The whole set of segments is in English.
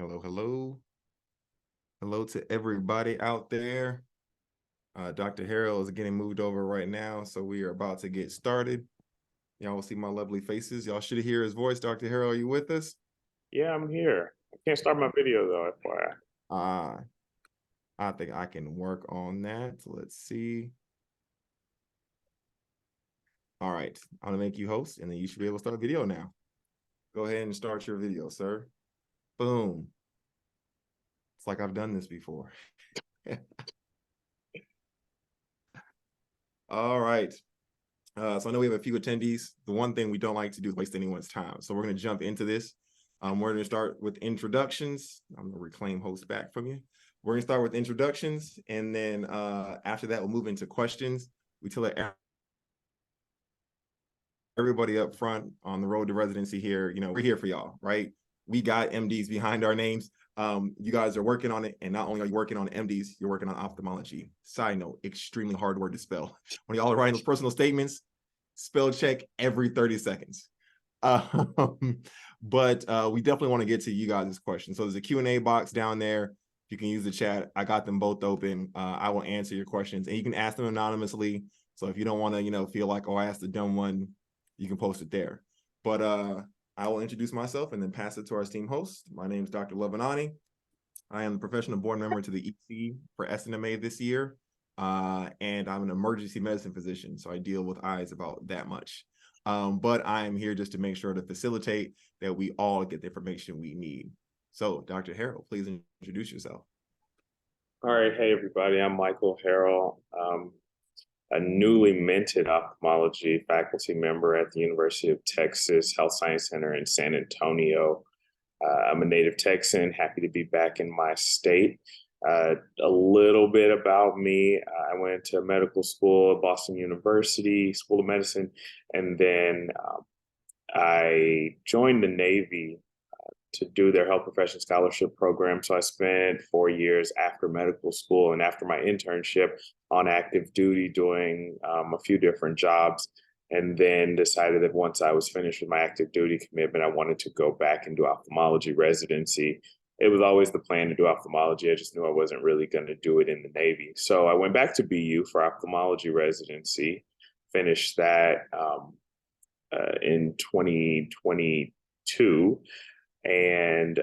Hello, hello. Hello to everybody out there. Dr. Harrell is getting moved over right now, so we are about to get started. Y'all will see my lovely faces. Y'all should hear his voice. Dr. Harrell, are you with us? Yeah, I'm here. I can't start my video though, FYI. I think I can work on that. Let's see. All right, I'm gonna make you host, and then you should be able to start a video now. Go ahead and start your video, sir. Boom. It's like I've done this before. All right. So I know we have a few attendees. The one thing we don't like to do is waste anyone's time. So we're going to jump into this. We're going to start with introductions. I'm going to reclaim host back from you. We're going to start with introductions. And then after that, we'll move into questions. We tell everybody up front on the road to residency here, we're here for y'all, right? We got MDs behind our names. You guys are working on it. And not only are you working on MDs, you're working on ophthalmology. Side note, extremely hard word to spell. When y'all are writing those personal statements, spell check every 30 seconds. But we definitely want to get to you guys' questions. So there's a Q&A box down there. You can use the chat. I got them both open. I will answer your questions, and you can ask them anonymously. So if you don't want to, feel like, oh, I asked a dumb one, you can post it there. But I will introduce myself and then pass it to our esteemed host. My name is Dr. Levanani. I am the professional board member to the EC for SNMA this year. And I'm an emergency medicine physician, so I deal with eyes about that much. But I'm here just to make sure to facilitate that we all get the information we need. So, Dr. Harrell, please introduce yourself. All right, hey everybody, I'm Michael Harrell, a newly minted ophthalmology faculty member at the University of Texas Health Science Center in San Antonio. I'm a native Texan, happy to be back in my state. A little bit about me. I went to medical school at Boston University, School of Medicine, and then I joined the Navy to do their health profession scholarship program. So I spent 4 years after medical school and after my internship on active duty doing a few different jobs, and then decided that once I was finished with my active duty commitment, I wanted to go back and do ophthalmology residency. It was always the plan to do ophthalmology. I just knew I wasn't really going to do it in the Navy. So I went back to BU for ophthalmology residency, finished that in 2022, and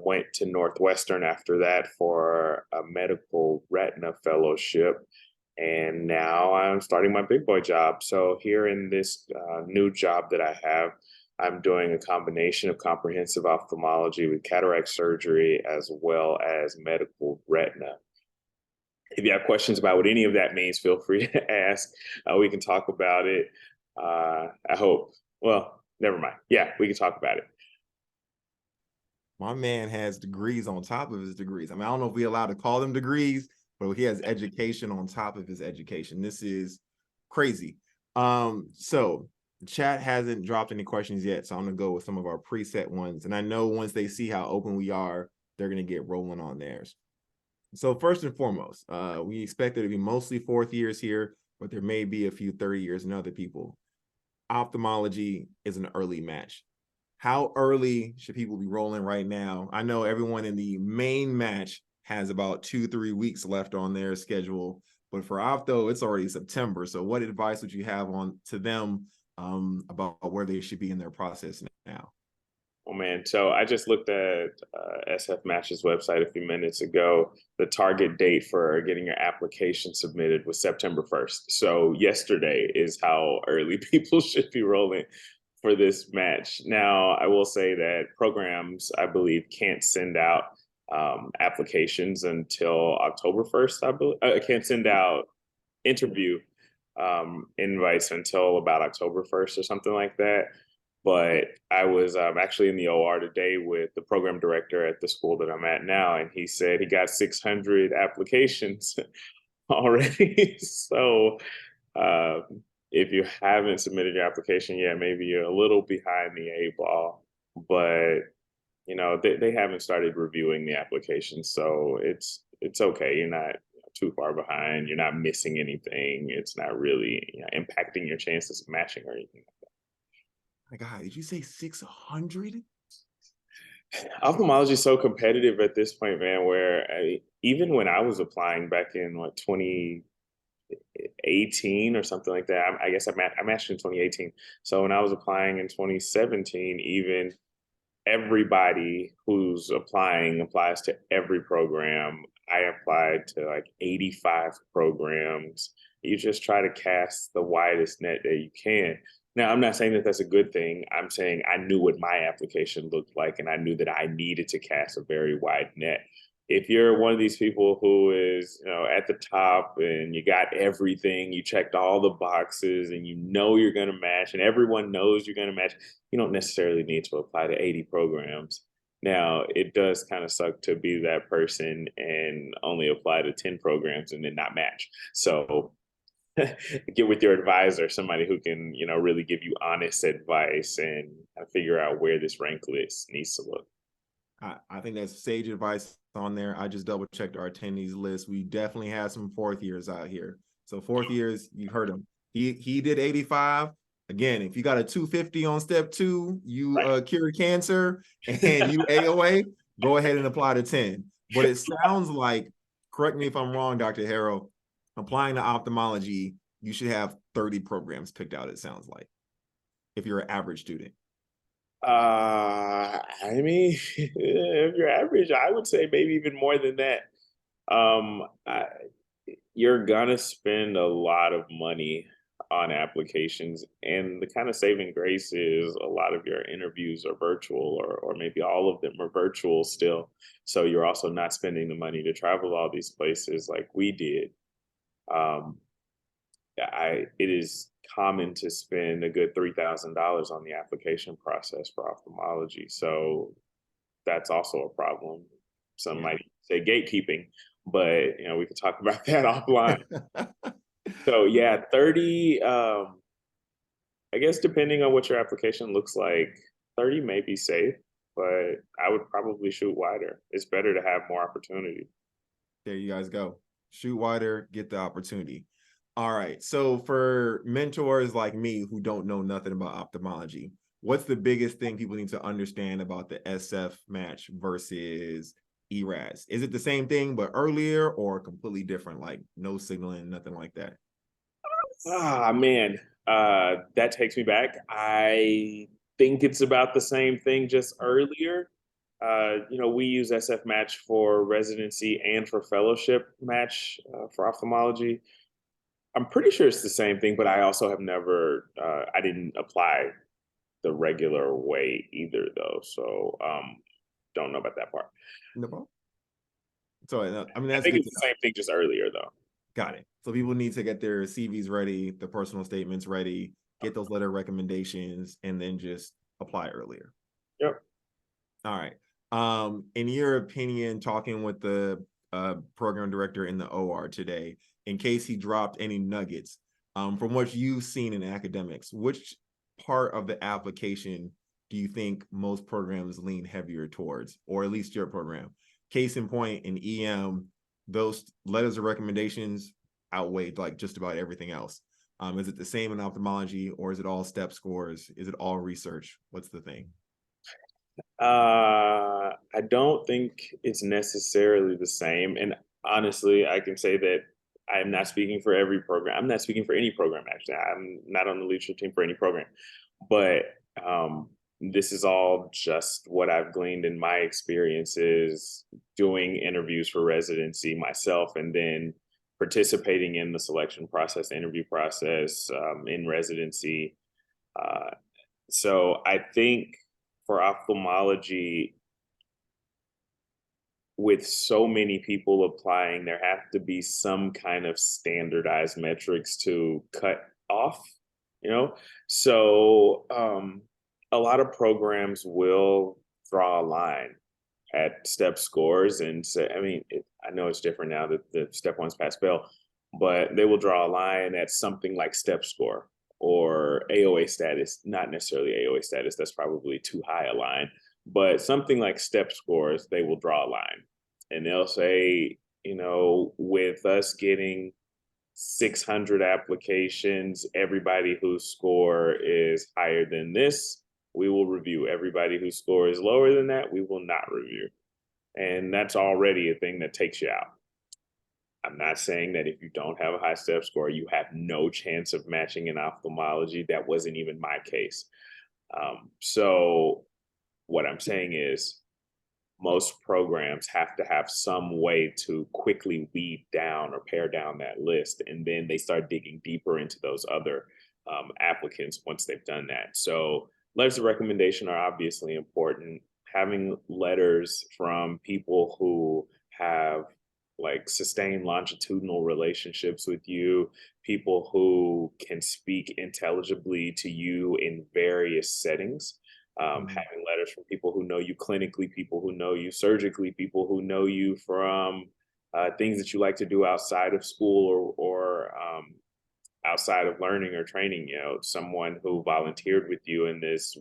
went to Northwestern after that for a medical retina fellowship. And now I'm starting my big boy job. So here in this new job that I have, I'm doing a combination of comprehensive ophthalmology with cataract surgery as well as medical retina. If you have questions about what any of that means, feel free to ask. We can talk about it. I hope. Well, never mind. Yeah, we can talk about it. My man has degrees on top of his degrees. I mean, I don't know if we're allowed to call them degrees, but he has education on top of his education. This is crazy. So the chat hasn't dropped any questions yet, so I'm gonna go with some of our preset ones. And I know once they see how open we are, they're gonna get rolling on theirs. So first and foremost, we expect there to be mostly fourth years here, but there may be a few 30 years and other people. Ophthalmology is an early match. How early should people be rolling right now? I know everyone in the main match has about 2-3 weeks left on their schedule, but for ophtho, it's already September. So what advice would you have on to them about where they should be in their process now? Oh man, so I just looked at SF Match's website a few minutes ago. The target date for getting your application submitted was September 1st. So yesterday is how early people should be rolling for this match. Now, I will say that programs, I believe, can't send out applications until October 1st. I believe I can't send out interview invites until about October 1st or something like that. But I was actually in the OR today with the program director at the school that I'm at now, and he said he got 600 applications already. So if you haven't submitted your application yet, maybe you're a little behind the eight ball, but they haven't started reviewing the application, so it's okay. You're not too far behind. You're not missing anything. It's not really impacting your chances of matching or anything. My God, did you say 600? Ophthalmology is so competitive at this point, man, where even when I was applying back in what 2018 or something like that, I guess I matched in 2018. So when I was applying in 2017, even everybody who's applying applies to every program. I applied to like 85 programs. You just try to cast the widest net that you can. Now, I'm not saying that that's a good thing. I'm saying I knew what my application looked like, and I knew that I needed to cast a very wide net. If you're one of these people who is, at the top and you got everything, you checked all the boxes and you know you're going to match and everyone knows you're going to match, you don't necessarily need to apply to 80 programs. Now, it does kind of suck to be that person and only apply to 10 programs and then not match. So get with your advisor, somebody who can, really give you honest advice and figure out where this rank list needs to look. I think that's sage advice on there. I just double checked our attendees list. We definitely have some fourth years out here. So fourth years, you heard him. He did 85. Again, if you got a 250 on step 2, you cured cancer and you AOA, go ahead and apply to 10. But it sounds like, correct me if I'm wrong, Dr. Harrell, applying to ophthalmology, you should have 30 programs picked out, it sounds like, if you're an average student. I mean, if you're average, I would say maybe even more than that. You're gonna spend a lot of money on applications, and the kind of saving grace is a lot of your interviews are virtual, or maybe all of them are virtual still. So you're also not spending the money to travel all these places like we did. Um, it is common to spend a good $3,000 on the application process for ophthalmology. So that's also a problem. Some might say gatekeeping, but we could talk about that offline. So yeah, 30, I guess depending on what your application looks like, 30 may be safe, but I would probably shoot wider. It's better to have more opportunity. There you guys go. Shoot wider, get the opportunity. All right. So for mentors like me who don't know nothing about ophthalmology, what's the biggest thing people need to understand about the SF match versus ERAS? Is it the same thing but earlier or completely different, like no signaling, nothing like that? Ah, man, that takes me back. I think it's about the same thing, just earlier. We use SF Match for residency and for fellowship match for ophthalmology. I'm pretty sure it's the same thing, but I also have never, I didn't apply the regular way either, though. So don't know about that part. No problem. So, I mean, I that's think good it's the same thing, just earlier, though. Got it. So people need to get their CVs ready, the personal statements ready, get those letter recommendations, and then just apply earlier. Yep. All right. In your opinion, talking with the program director in the OR today, in case he dropped any nuggets, from what you've seen in academics, which part of the application do you think most programs lean heavier towards, or at least your program? Case in point, in EM, those letters of recommendations outweighed like just about everything else. Is it the same in ophthalmology, or is it all step scores? Is it all research? What's the thing? I don't think it's necessarily the same. And honestly, I can say that I'm not speaking for every program. I'm not speaking for any program, actually. I'm not on the leadership team for any program. But this is all just what I've gleaned in my experiences doing interviews for residency myself, and then participating in the selection process, interview process in residency. Uh, so I think for ophthalmology, with so many people applying, there have to be some kind of standardized metrics to cut off, you know? So a lot of programs will draw a line at step scores and say, I mean, I know it's different now that the step one's pass fail, but they will draw a line at something like step score or AOA status, not necessarily AOA status, that's probably too high a line, but something like step scores, they will draw a line. And they'll say, with us getting 600 applications, everybody whose score is higher than this We will review. Everybody whose score is lower than that, we will not review. And that's already a thing that takes you out. I'm not saying that if you don't have a high step score, you have no chance of matching in ophthalmology. That wasn't even my case. So what I'm saying is most programs have to have some way to quickly weed down or pare down that list. And then they start digging deeper into those other applicants once they've done that. So letters of recommendation are obviously important. Having letters from people who have like sustained longitudinal relationships with you, people who can speak intelligibly to you in various settings, Mm. having letters from people who know you clinically, people who know you surgically, people who know you from things that you like to do outside of school or outside of learning or training. You know, someone who volunteered with you in this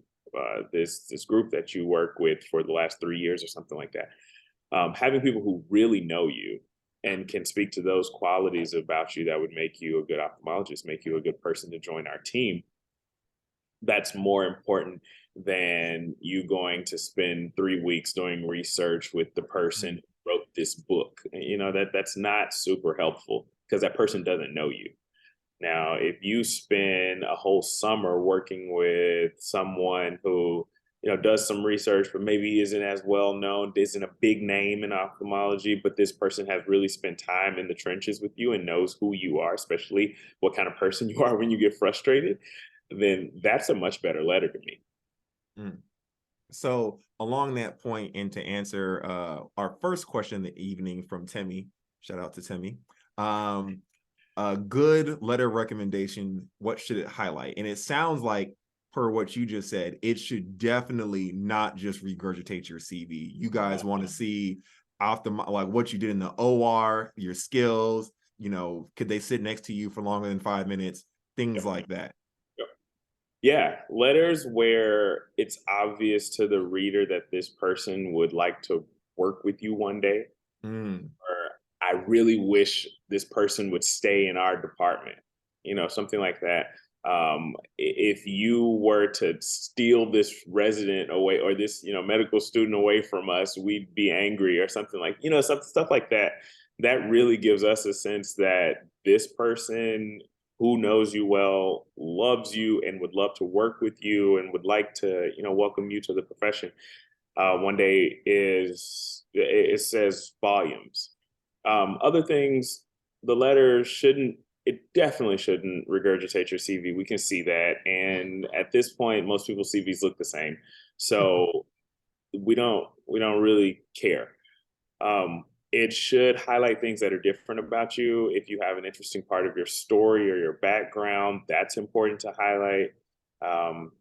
group that you work with for the last 3 years or something like that. Having people who really know you and can speak to those qualities about you that would make you a good ophthalmologist, make you a good person to join our team, that's more important than you going to spend 3 weeks doing research with the person Mm. who wrote this book. You know, that's not super helpful because that person doesn't know you. Now, if you spend a whole summer working with someone who, you know, does some research, but maybe isn't as well known, isn't a big name in ophthalmology, but this person has really spent time in the trenches with you and knows who you are, especially what kind of person you are when you get frustrated, then that's a much better letter to me. Mm. So along that point, and to answer our first question in the evening from Timmy, shout out to Timmy. A good letter recommendation, what should it highlight? And it sounds like, per what you just said, it should definitely not just regurgitate your CV. You guys want to see off the like what you did in the OR, your skills. You know, could they sit next to you for longer than 5 minutes? Things like that. Yeah, letters where it's obvious to the reader that this person would like to work with you one day, Mm. or I really wish this person would stay in our department, you know, something like that. If you were to steal this resident away or this, you know, medical student away from us, we'd be angry or something like, you know, stuff like that. That really gives us a sense that this person who knows you well loves you and would love to work with you and would like to, you know, welcome you to the profession one day is it says volumes. Other things, the letter shouldn't. It definitely shouldn't regurgitate your CV. We can see that, and at this point, most people's CVs look the same, so we don't really care. It should highlight things that are different about you. If you have an interesting part of your story or your background, that's important to highlight. Um,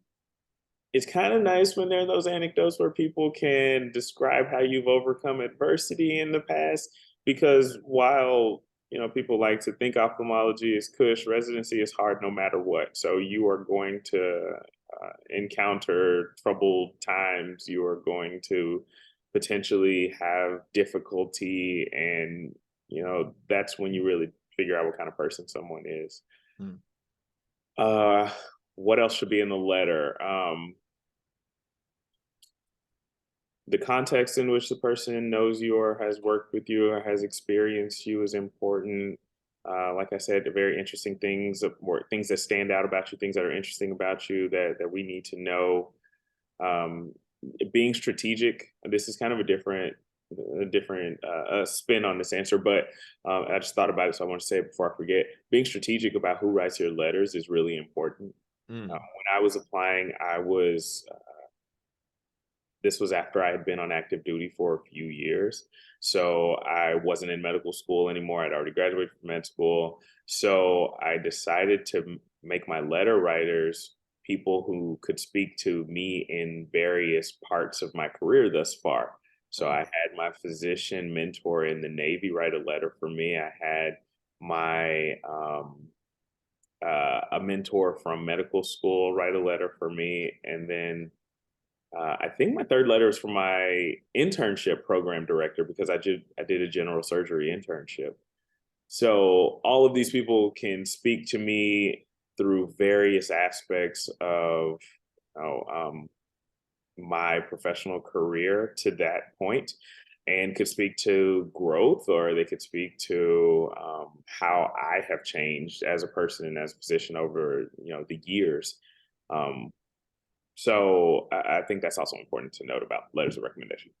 it's kind of nice when there are those anecdotes where people can describe how you've overcome adversity in the past, because while, you know, people like to think ophthalmology is cush, residency is hard no matter what. So you are going to encounter troubled times, you are going to potentially have difficulty, and you know that's when you really figure out what kind of person someone is. Mm. uh what else should be in the letter? The context in which the person knows you or has worked with you or has experienced you is important. Like I said, the very interesting things, or things that stand out about you, things that are interesting about you that we need to know. Um, Being strategic. This is kind of a different spin on this answer, but I just thought about it, so I want to say it before I forget. Being strategic about who writes your letters is really important. Mm. When I was applying, I was this was after I had been on active duty for a few years. So I wasn't in medical school anymore. I'd already graduated from med school. So I decided to make my letter writers people who could speak to me in various parts of my career thus far. So I Mm. had my physician mentor in the Navy write a letter for me. I had my a mentor from medical school write a letter for me, and then I think my third letter is from my internship program director, because I did a general surgery internship. So all of these people can speak to me through various aspects of, you know, my professional career to that point, and could speak to growth, or they could speak to how I have changed as a person and as a physician over the years. Um, so I think that's also important to note about letters of recommendation.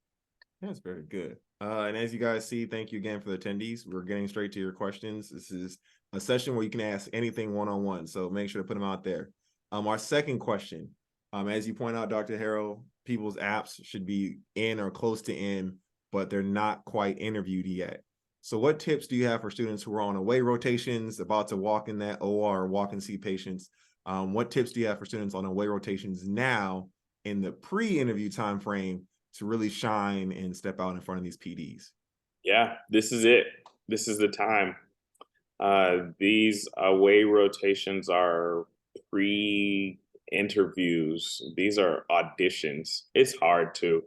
That's very good. And as you guys see, thank you again for the attendees. We're getting straight to your questions. This is a session where you can ask anything one-on-one, so make sure to put them out there. Our second question, as you point out, Dr. Harrell, people's apps should be in or close to in, but they're not quite interviewed yet. So what tips do you have for students who are on away rotations, about to walk in that OR or walk and see patients? What tips do you have for students on away rotations now in the pre-interview time frame to really shine and step out in front of these PDs? Yeah, this is it. This is the time. These away rotations are pre-interviews. These are auditions. It's hard to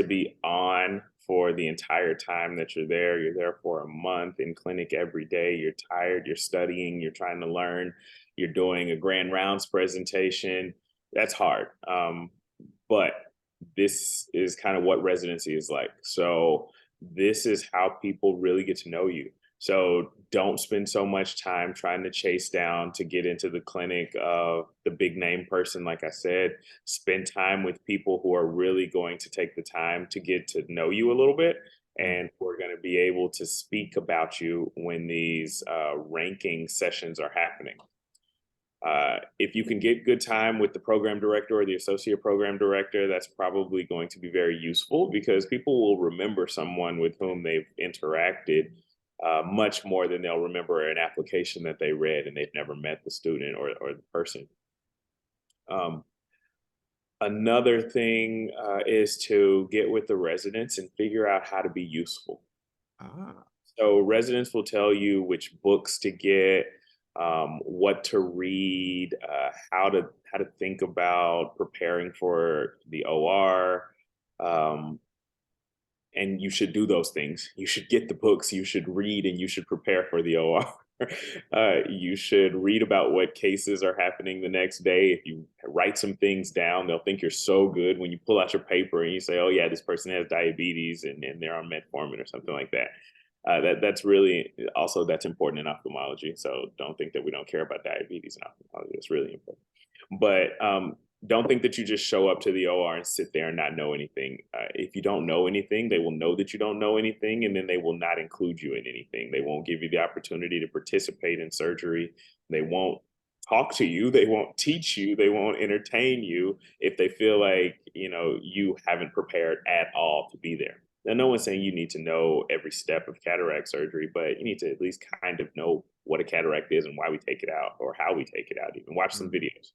be on for the entire time that you're there. You're there for a month in clinic every day. You're tired, you're studying, you're trying to learn, you're doing a grand rounds presentation. That's hard. But this is kind of what residency is like. So this is how people really get to know you. So don't spend so much time trying to chase down to get into the clinic of the big name person. Like I said, spend time with people who are really going to take the time to get to know you a little bit, and who are going to be able to speak about you when these ranking sessions are happening. If you can get good time with the program director or the associate program director, that's probably going to be very useful, because people will remember someone with whom they've interacted much more than they'll remember an application that they read and they've never met the student or the person. Um, Another thing is to get with the residents and figure out how to be useful. Ah, So residents will tell you which books to get, what to read, how to think about preparing for the OR, um, and you should do those things. You should get the books, you should read, and you should prepare for the OR. You should read about what cases are happening the next day. If you write some things down, they'll think you're so good when you pull out your paper and you say, "Oh yeah, this person has diabetes and they're on metformin," or something like that. That's really also that's important in ophthalmology. So don't think that we don't care about diabetes in ophthalmology. It's really important. But don't think that you just show up to the OR and sit there and not know anything. If you don't know anything, they will know that you don't know anything, and then they will not include you in anything. They won't give you the opportunity to participate in surgery. They won't talk to you. They won't teach you. They won't entertain you if they feel like you haven't prepared at all to be there. Now, no one's saying you need to know every step of cataract surgery, but you need to at least kind of know what a cataract is and why we take it out, or how we take it out. Even watch some mm. videos.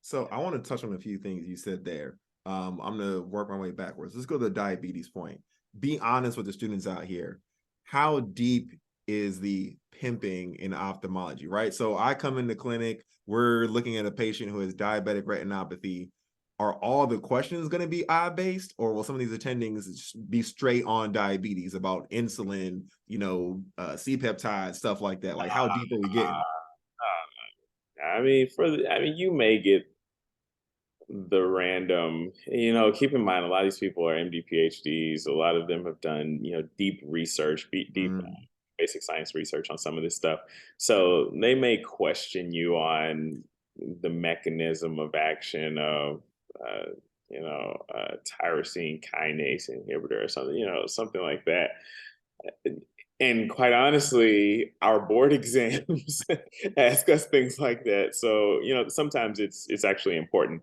So I want to touch on a few things you said there. I'm going to work my way backwards. Let's go to the diabetes point. Be honest with the students out here. How deep is the pimping in ophthalmology, right? So I come in the clinic, we're looking at a patient who has diabetic retinopathy. Are all the questions going to be eye-based, or will some of these attendings be straight on diabetes, about insulin, C-peptide, stuff like that? Like, how deep are we getting? I mean, you may get the random, keep in mind, a lot of these people are MD PhDs. A lot of them have done, deep research, deep Mm, basic science research on some of this stuff. So they may question you on the mechanism of action of, tyrosine kinase inhibitor or something, something like that. And quite honestly, our board exams ask us things like that. So, sometimes it's actually important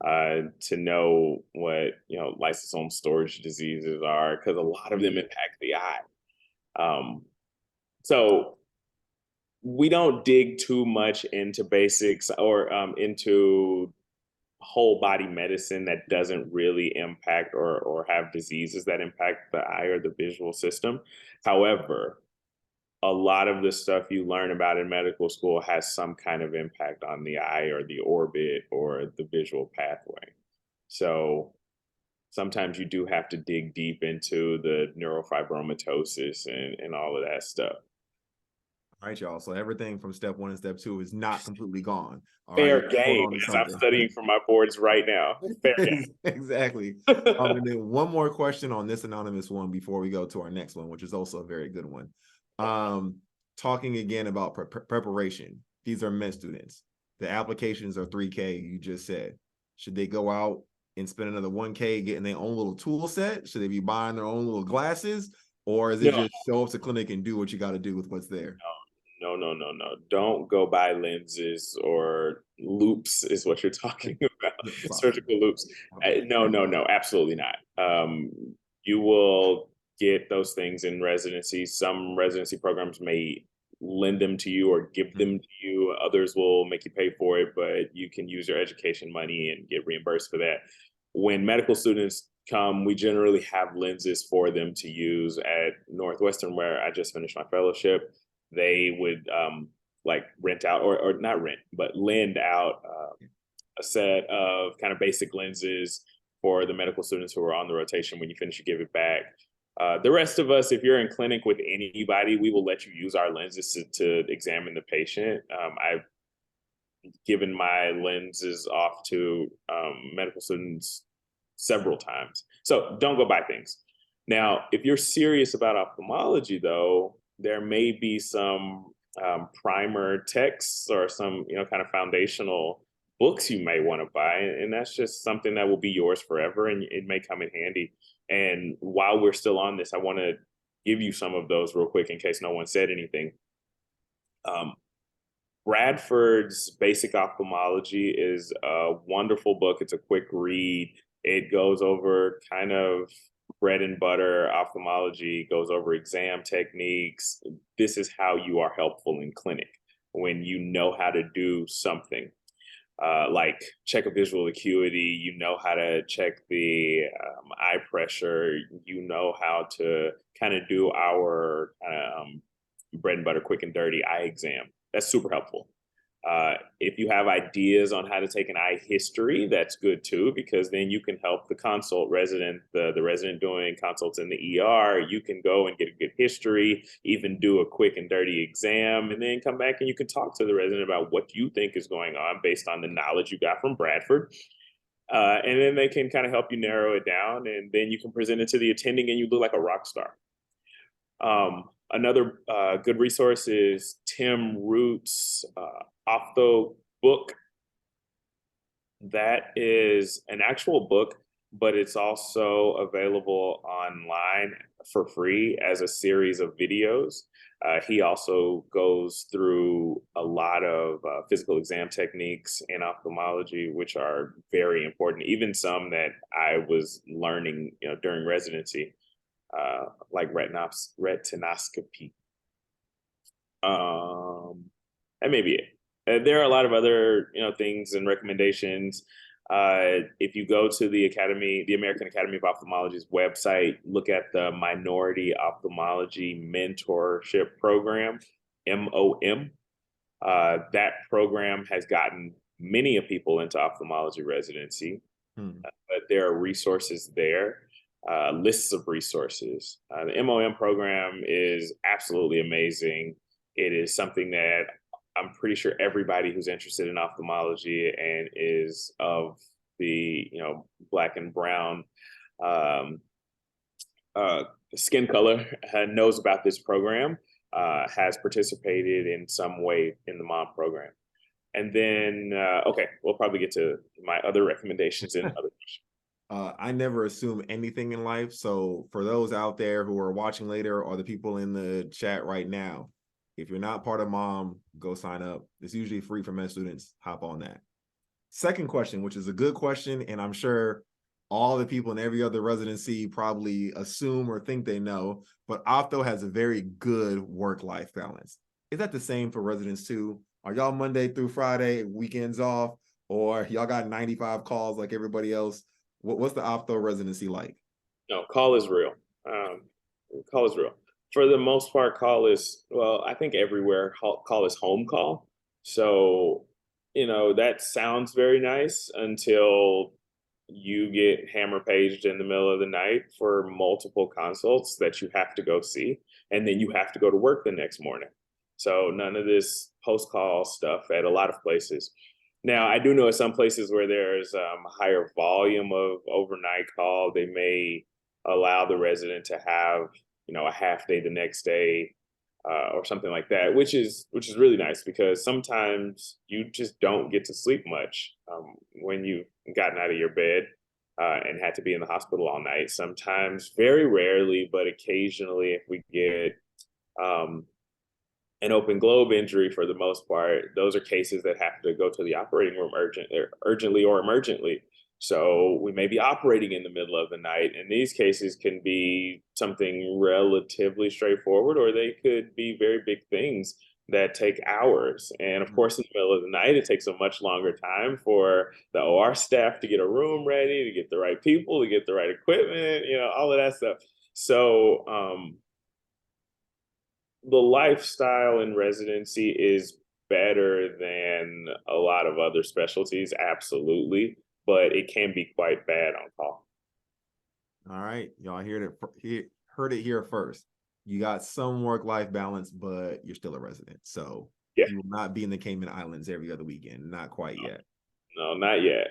to know what lysosome storage diseases are, because a lot of them impact the eye. Um, so we don't dig too much into basics, or into whole body medicine that doesn't really impact or have diseases that impact the eye or the visual system. However, a lot of the stuff you learn about in medical school has some kind of impact on the eye or the orbit or the visual pathway. So sometimes you do have to dig deep into the neurofibromatosis and all of that stuff. All right, y'all. So everything from step 1 and step 2 is not completely gone. All right, Fair hold game, on to as I'm something. studying for my boards right now. Fair Exactly. game. And then one more question on this anonymous one before we go to our next one, which is also a very good one. Talking again about preparation. These are med students. The applications are 3K, you just said. Should they go out and spend another 1K getting their own little tool set? Should they be buying their own little glasses? Or is it No, just show up to clinic and do what you got to do with what's there? no. Don't go buy lenses or loops is what you're talking about. Sorry. Surgical loops. Okay. No, absolutely not. You will get those things in residency. Some residency programs may lend them to you or give them to you. Others will make you pay for it, but you can use your education money and get reimbursed for that. When medical students come, we generally have lenses for them to use at Northwestern, where I just finished my fellowship. They would like rent out or not rent, but lend out a set of kind of basic lenses for the medical students who are on the rotation. When you finish, you give it back. The rest of us, if you're in clinic with anybody, we will let you use our lenses to examine the patient. I've given my lenses off to medical students several times. So don't go buy things. Now, if you're serious about ophthalmology, though, there may be some primer texts or some, kind of foundational books you may want to buy, and that's just something that will be yours forever, and it may come in handy. And while we're still on this, I want to give you some of those real quick in case no one said anything. Um, Bradford's Basic Ophthalmology is a wonderful book. It's a quick read. It goes over kind of bread and butter ophthalmology, goes over exam techniques. This is how you are helpful in clinic when you know how to do something. Like check a visual acuity, you know how to check the eye pressure, you know how to kind of do our bread and butter, quick and dirty eye exam. That's super helpful. If you have ideas on how to take an eye history, that's good too, because then you can help the consult resident, the resident doing consults in the ER. You can go and get a good history, even do a quick and dirty exam, and then come back and you can talk to the resident about what you think is going on based on the knowledge you got from Bradford. And then they can kind of help you narrow it down, and then you can present it to the attending and you look like a rock star. Another good resource is Tim Root's Ophtho book. That is an actual book, but it's also available online for free as a series of videos. He also goes through a lot of physical exam techniques in ophthalmology, which are very important, even some that I was learning, during residency. Like retinoscopy. That may be it. There are a lot of other, things and recommendations. If you go to the American Academy of Ophthalmology's website, look at the Minority Ophthalmology Mentorship Program, MOM. That program has gotten many people into ophthalmology residency, but there are resources there. Lists of resources. The MOM program is absolutely amazing. It is something that I'm pretty sure everybody who's interested in ophthalmology and is of the Black and brown skin color knows about this program, has participated in some way in the MOM program. And then, okay, we'll probably get to my other recommendations in other questions. I never assume anything in life. So for those out there who are watching later or the people in the chat right now, if you're not part of MOM, go sign up. It's usually free for med students. Hop on that. Second question, which is a good question, and I'm sure all the people in every other residency probably assume or think they know, but Ophtho has a very good work-life balance. Is that the same for residents too? Are y'all Monday through Friday, weekends off, or y'all got 95 calls like everybody else? What's the Ophtho residency like? No, call is real. Call is real. For the most part, call is, well, I think everywhere call is home call. So, that sounds very nice until you get hammer paged in the middle of the night for multiple consults that you have to go see, and then you have to go to work the next morning. So none of this post-call stuff at a lot of places. Now, I do know at some places where there's a higher volume of overnight call, they may allow the resident to have, a half day the next day, or something like that, which is really nice because sometimes you just don't get to sleep much when you've gotten out of your bed and had to be in the hospital all night. Sometimes, very rarely, but occasionally, if we get um, an open globe injury, for the most part, those are cases that have to go to the operating room urgently or emergently. So we may be operating in the middle of the night, and these cases can be something relatively straightforward, or they could be very big things that take hours. And of course, in the middle of the night, it takes a much longer time for the OR staff to get a room ready, to get the right people, to get the right equipment, all of that stuff. So the lifestyle in residency is better than a lot of other specialties, absolutely, but it can be quite bad on call. All right, y'all heard it here first. You got some work-life balance, but you're still a resident. So Yeah, you will not be in the Cayman Islands every other weekend. Not quite yet. no, not yet.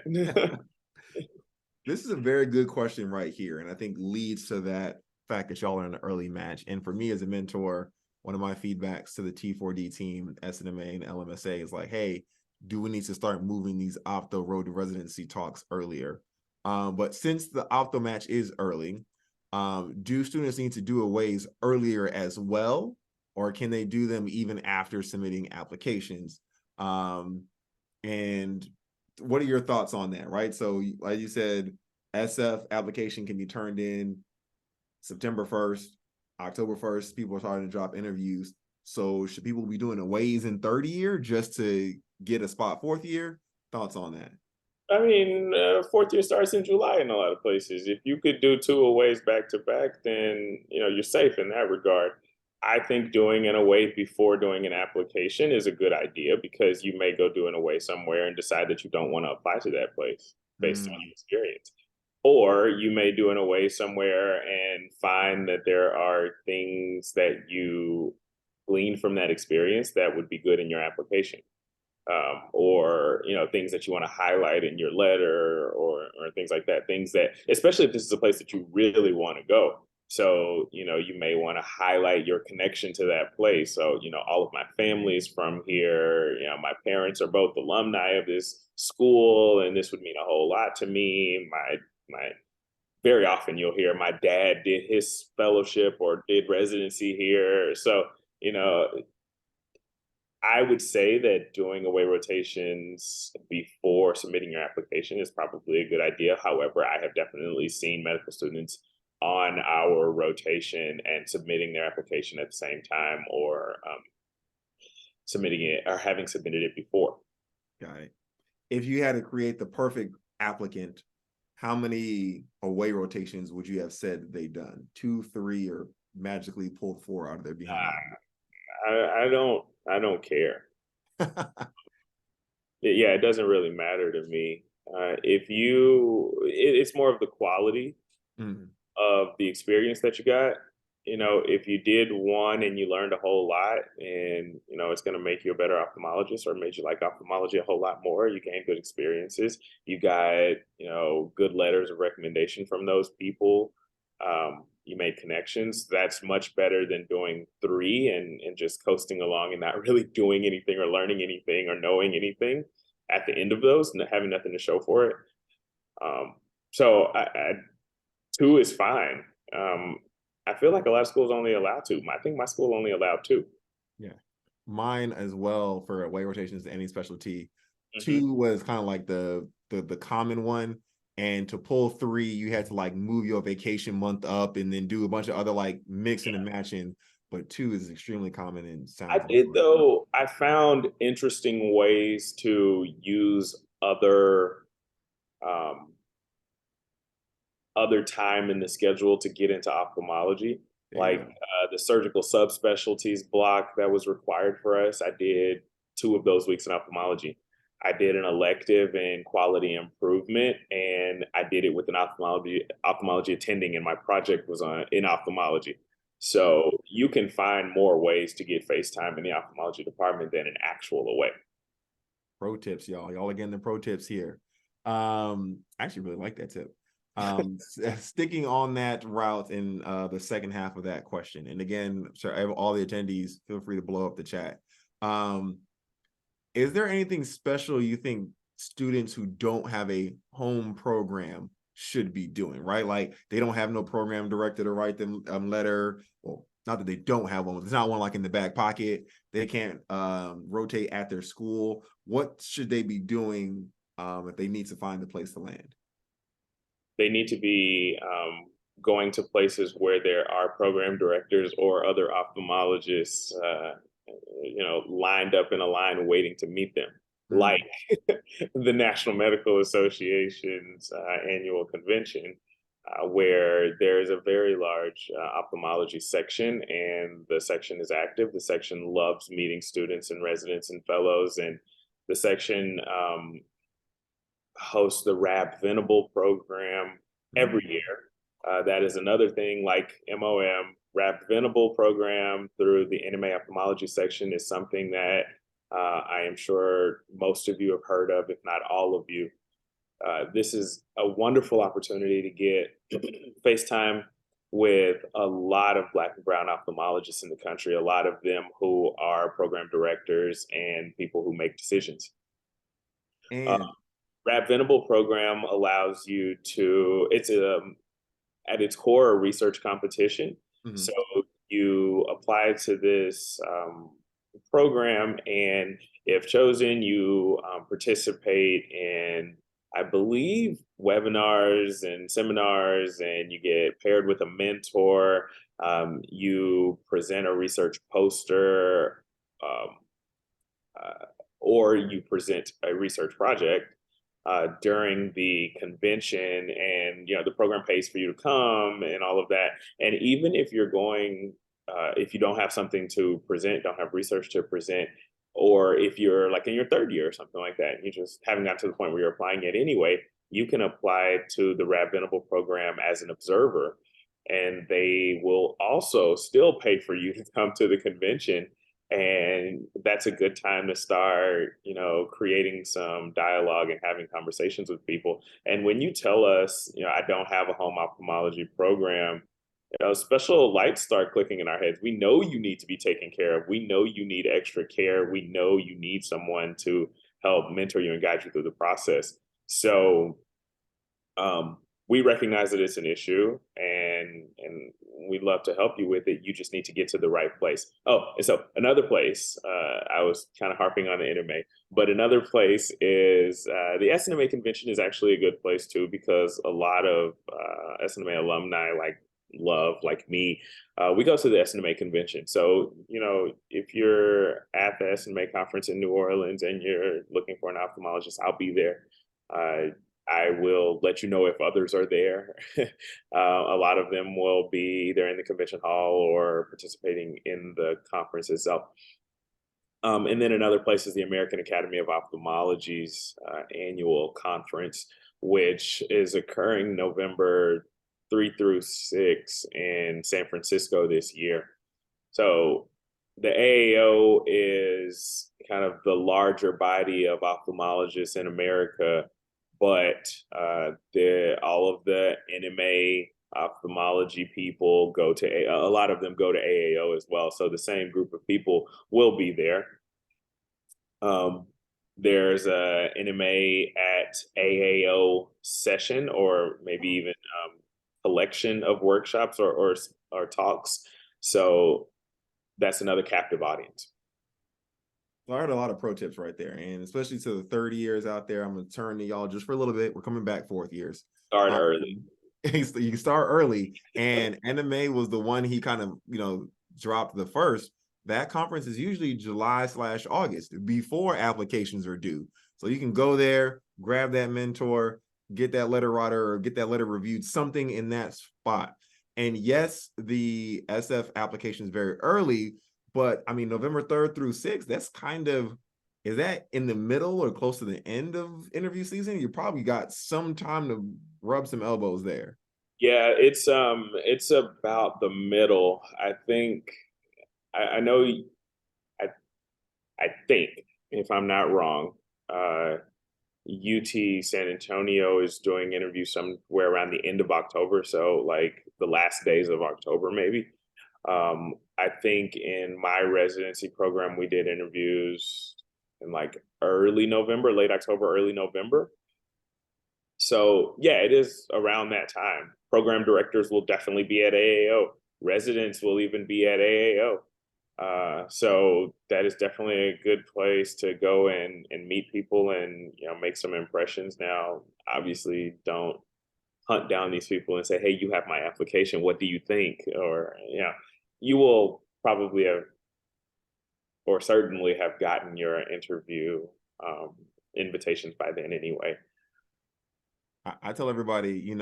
This is a very good question right here, and I think leads to that fact that y'all are in an early match. And for me as a mentor, one of my feedbacks to the T4D team, SNMA and LMSA is like, hey, do we need to start moving these opto road to residency talks earlier? But since the opto match is early, do students need to do aways earlier as well, or can they do them even after submitting applications? And what are your thoughts on that, right? So like you said, SF application can be turned in September 1st, October 1st, people are starting to drop interviews. So should people be doing aways in third year just to get a spot fourth year? Thoughts on that? I mean, fourth year starts in July in a lot of places. If you could do two aways back to back, then you're safe in that regard. I think doing an away before doing an application is a good idea because you may go do an away somewhere and decide that you don't want to apply to that place based on your experience. Or you may do an away somewhere and find that there are things that you glean from that experience that would be good in your application, or things that you want to highlight in your letter, or things like that. Things that, especially if this is a place that you really want to go. So you may want to highlight your connection to that place. So all of my family is from here. My parents are both alumni of this school, and this would mean a whole lot to me. My very often you'll hear my dad did his fellowship or did residency here. So you know I would say that doing away rotations before submitting your application is probably a good idea. However, I have definitely seen medical students on our rotation and submitting their application at the same time, or submitting it or having submitted it before. Got it. If you had to create the perfect applicant, how many away rotations would you have said they done? 2, 3, or magically pulled 4 out of their behind? I don't care. Yeah, it doesn't really matter to me. It's more of the quality of the experience that you got. If you did one and you learned a whole lot, and it's going to make you a better ophthalmologist or made you like ophthalmology a whole lot more, you gain good experiences, you got good letters of recommendation from those people, you made connections. That's much better than doing 3 and just coasting along and not really doing anything or learning anything or knowing anything at the end of those and having nothing to show for it. So 2 is fine. I feel like a lot of schools only allow 2. I think my school only allowed 2. Yeah, mine as well for away rotations to any specialty. Mm-hmm. 2 was kind of like the common one, and to pull 3, you had to like move your vacation month up and then do a bunch of other like mixing and matching. But 2 is extremely common and I sounds like did, though. I found interesting ways to use um, other time in the schedule to get into ophthalmology, like the surgical subspecialties block that was required for us. I did 2 of those weeks in ophthalmology. I did an elective in quality improvement, and I did it with an ophthalmology attending, and my project was in ophthalmology. So you can find more ways to get face time in the ophthalmology department than an actual away. Pro tips, y'all. Y'all are getting the pro tips here. I actually really like that tip. Sticking on that route in the second half of that question. And again, sure, all the attendees, feel free to blow up the chat. Is there anything special you think students who don't have a home program should be doing, right? Like they don't have no program director to write them letter. Well, not that they don't have one. There's not one like in the back pocket. They can't rotate at their school. What should they be doing if they need to find a place to land? They need to be going to places where there are program directors or other ophthalmologists, lined up in a line waiting to meet them, like the National Medical Association's annual convention, where there's a very large ophthalmology section, and the section is active. The section loves meeting students and residents and fellows, and the section hosts the RAB Venable program every year. That is another thing, like MOM. RAB Venable program through the NMA ophthalmology section is something that I am sure most of you have heard of, if not all of you. This is a wonderful opportunity to get FaceTime with a lot of Black and Brown ophthalmologists in the country, a lot of them who are program directors and people who make decisions. And RAB Venable program allows you to, it's at its core a research competition. So you apply to this program, and if chosen, you participate in, I believe, webinars and seminars, and you get paired with a mentor. You present a research poster, or you present a research project during the convention, and the program pays for you to come and all of that. And even if you're going, if you don't have something to present, don't have research to present, or if you're like in your third year or something like that, and you just haven't gotten to the point where you're applying it anyway, you can apply to the RAB Venable program as an observer, and they will also still pay for you to come to the convention. And that's a good time to start creating some dialogue and having conversations with people. And when you tell us, I don't have a home ophthalmology program, special lights start clicking in our heads. We know you need to be taken care of. We know you need extra care. We know you need someone to help mentor you and guide you through the process. So we recognize that it's an issue, and we'd love to help you with it. You just need to get to the right place. Oh, and so another place, I was kind of harping on the NMA, but another place is the SNMA convention is actually a good place too, because a lot of SNMA alumni like me, we go to the SNMA convention. So, if you're at the SNMA conference in New Orleans and you're looking for an ophthalmologist, I'll be there. I will let you know if others are there. A lot of them will be either in the convention hall or participating in the conference itself. And then another place is the American Academy of Ophthalmology's annual conference, which is occurring November 3 through 6 in San Francisco this year. So the AAO is kind of the larger body of ophthalmologists in America, but all of the NMA ophthalmology people go to a lot of them go to AAO as well. So the same group of people will be there. There's a NMA at AAO session, or maybe even collection of workshops or talks. So that's another captive audience. So I heard a lot of pro tips right there, and especially to the 30 years out there, I'm gonna turn to y'all just for a little bit. We're coming back fourth years. Start early. You can start early, and NMA was the one he kind of dropped the first. That conference is usually July/August before applications are due, so you can go there, grab that mentor, get that letter writer, or get that letter reviewed, something in that spot. And yes, the SF application is very early, but I mean, November 3rd through 6th, that's kind of, is that in the middle or close to the end of interview season? You probably got some time to rub some elbows there. Yeah, it's about the middle. I think I know I I think, if I'm not wrong, UT San Antonio is doing interviews somewhere around the end of October, so like the last days of October, maybe. I think in my residency program, we did interviews in like early November, late October, early November. So yeah, it is around that time. Program directors will definitely be at AAO. Residents will even be at AAO. So that is definitely a good place to go and meet people and make some impressions. Now, obviously, don't hunt down these people and say, "Hey, you have my application. What do you think?" Or you will probably have or certainly have gotten your interview um, invitations by then anyway. I tell everybody,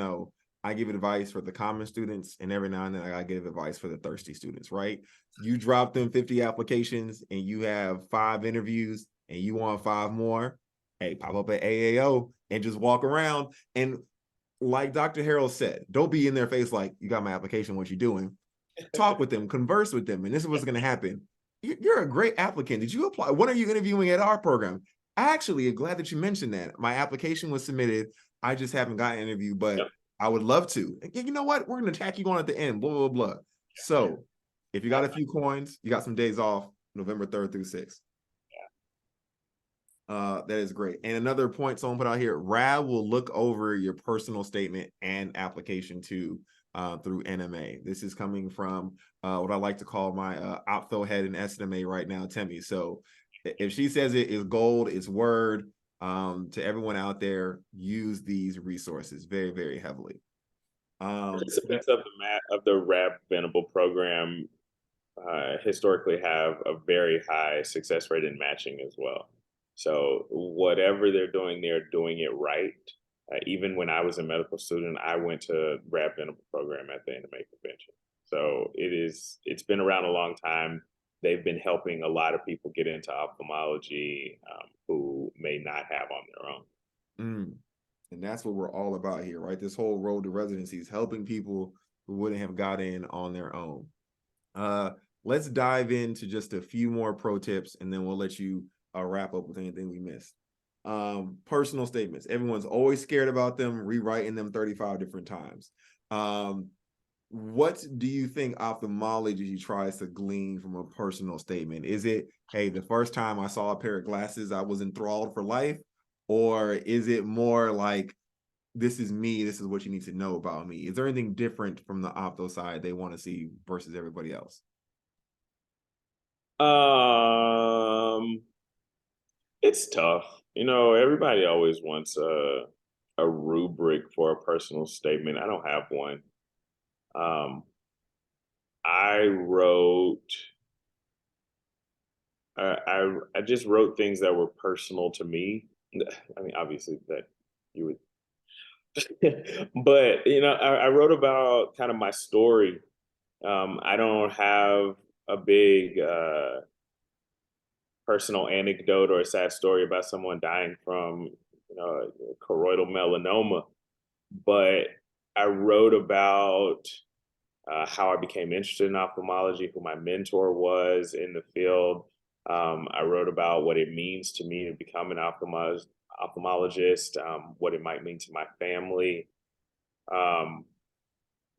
I give advice for the common students, and every now and then I give advice for the thirsty students, right? You drop them 50 applications and you have 5 interviews and you want 5 more. Hey, pop up at AAO and just walk around. And like Dr. Harrell said, don't be in their face like, you got my application, what you doing? Talk with them, converse with them. And this is what's going to happen. You're a great applicant. Did you apply? When are you interviewing at our program? Actually, I'm glad that you mentioned that. My application was submitted. I just haven't gotten an interview, but Yep. I would love to. And you know what? We're going to tack you on at the end, blah, blah, blah. So if you got a few coins, you got some days off, November 3rd through 6th. That is great. And another point someone put out here, RAB will look over your personal statement and application too through NMA. This is coming from what I like to call my optho head in SMA right now, Temi. So if she says it is gold, it's word. To everyone out there, use these resources very, very heavily. Participants of the RAB Venable program historically have a very high success rate in matching as well. So whatever they're doing it right. Even when I was a medical student, I went to RAB Venable program at the NMA convention. So it's been around a long time. They've been helping a lot of people get into ophthalmology who may not have on their own. And that's what we're all about here, right? This whole road to residency is helping people who wouldn't have got in on their own. Let's dive into just a few more pro tips, and then we'll let you wrap up with anything we missed. Personal statements. Everyone's always scared about them, rewriting them 35 different times. What do you think ophthalmology tries to glean from a personal statement? Is it, hey, the first time I saw a pair of glasses, I was enthralled for life? Or is it more like, this is me, this is what you need to know about me? Is there anything different from the opto side they want to see versus everybody else? Um, it's tough. Everybody always wants a rubric for a personal statement. I don't have one. Um, I wrote. I just wrote things that were personal to me. I mean, obviously that you would, but I wrote about kind of my story. I don't have a big personal anecdote or a sad story about someone dying from choroidal melanoma, but I wrote about how I became interested in ophthalmology, who my mentor was in the field. I wrote about what it means to me to become an ophthalmologist, what it might mean to my family. Um,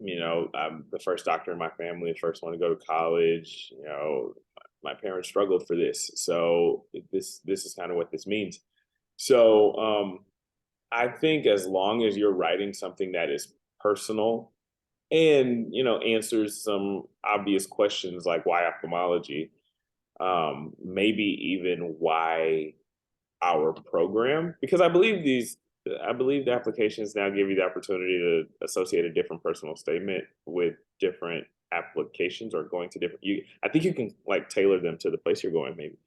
I'm the first doctor in my family, the first one to go to college. My parents struggled for this, so this is kind of what this means. So I think as long as you're writing something that is personal and answers some obvious questions like why ophthalmology, maybe even why our program, because I believe the applications now give you the opportunity to associate a different personal statement with different applications or going to different I think you can like tailor them to the place you're going maybe.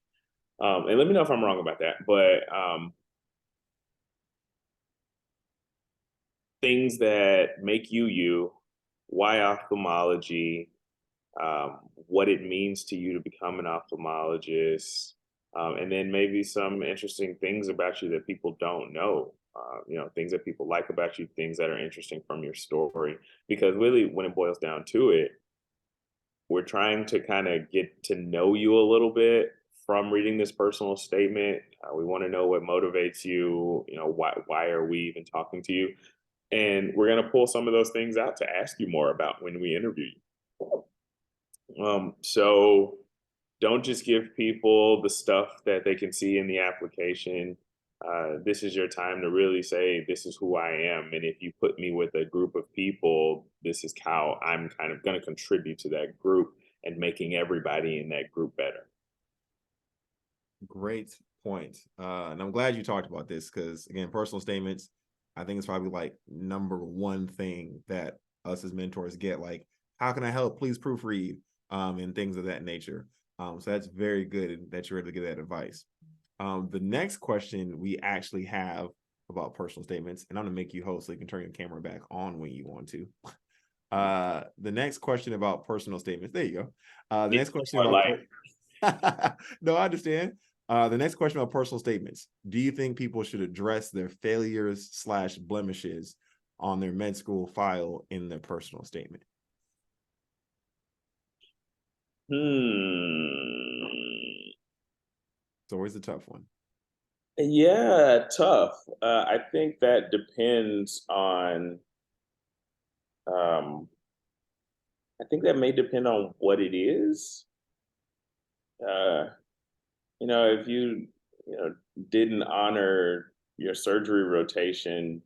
And let me know if I'm wrong about that, but things that make you, why ophthalmology, what it means to you to become an ophthalmologist, and then maybe some interesting things about you that people don't know. things that people like about you, things that are interesting from your story. Because really, when it boils down to it, we're trying to kind of get to know you a little bit from reading this personal statement. We want to know what motivates you. Why are we even talking to you? And we're going to pull some of those things out to ask you more about when we interview you. So don't just give people the stuff that they can see in the application. This is your time to really say, this is who I am. And if you put me with a group of people, this is how I'm kind of going to contribute to that group and making everybody in that group better. Great point. And I'm glad you talked about this because, again, personal statements, I think it's probably like number one thing that us as mentors get. Like, how can I help? Please proofread, and things of that nature. So that's very good that you're able to give that advice. The next question we actually have about personal statements, and I'm gonna make you host so you can turn your camera back on when you want to. The next question about personal statements. There you go. The next question about no, I understand. The next question about personal statements. Do you think people should address their failures / blemishes on their med school file in their personal statement? It's always a tough one. Yeah, tough. I think that depends on. I think that may depend on what it is. Uh, if you didn't honor your surgery rotation,